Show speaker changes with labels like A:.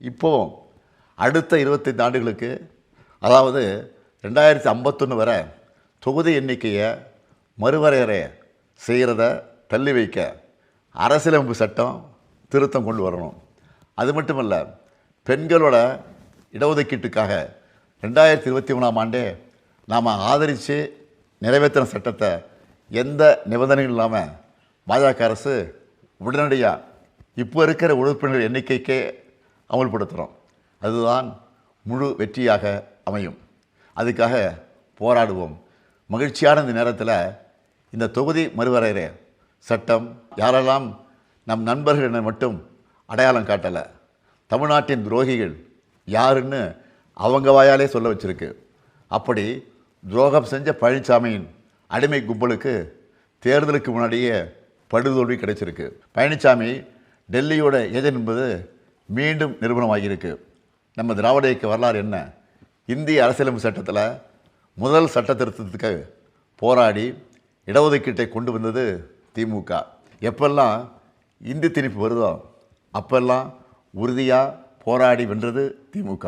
A: இப்போது அடுத்த 25 ஆண்டுகளுக்கு, அதாவது 2051 வரை தொகுதி எண்ணிக்கையை மறுவரையறை செய்கிறத தள்ளி வைக்க அரசியலமைப்பு சட்டம் திருத்தம் கொண்டு வரணும். அது மட்டுமல்ல, பெண்களோட இடஒதுக்கீட்டுக்காக 2023ஆம் ஆண்டே நாம் ஆதரித்து நிறைவேற்றின சட்டத்தை எந்த நிபந்தனையும் இல்லாமல் பாஜக அரசு உடனடியாக இப்போ இருக்கிற உறுப்பினர் எண்ணிக்கைக்கே அமல்படுத்துகிறோம். அதுதான் முழு வெற்றியாக அமையும். அதுக்காக போராடுவோம். மகிழ்ச்சியான இந்த நேரத்தில் இந்த தொகுதி மறுவரையறை சட்டம் யாரெல்லாம் நம் நண்பர்கள் என மட்டும் அடையாளம் காட்டலை, தமிழ்நாட்டின் துரோகிகள் யாருன்னு அவங்க வாயாலே சொல்ல வச்சுருக்கு. அப்படி துரோகம் செஞ்ச பழனிசாமியின் அடிமை கும்பலுக்கு தேர்தலுக்கு முன்னாடியே படுதோல்வி கிடைச்சிருக்கு. பழனிசாமி டெல்லியோட ஏஜென்ட் என்பது மீண்டும் நிரூபணமாகியிருக்கு. நம்ம திராவிட இயக்க வரலாறு என்ன? இந்திய அரசியலமைப்பு சட்டத்தில் முதல் சட்ட திருத்தத்துக்கு போராடி இடஒதுக்கீட்டை கொண்டு வந்தது திமுக. எப்பெல்லாம் இந்தி திணிப்பு வருதோ அப்பெல்லாம் உறுதியாக போராடி வென்றது திமுக.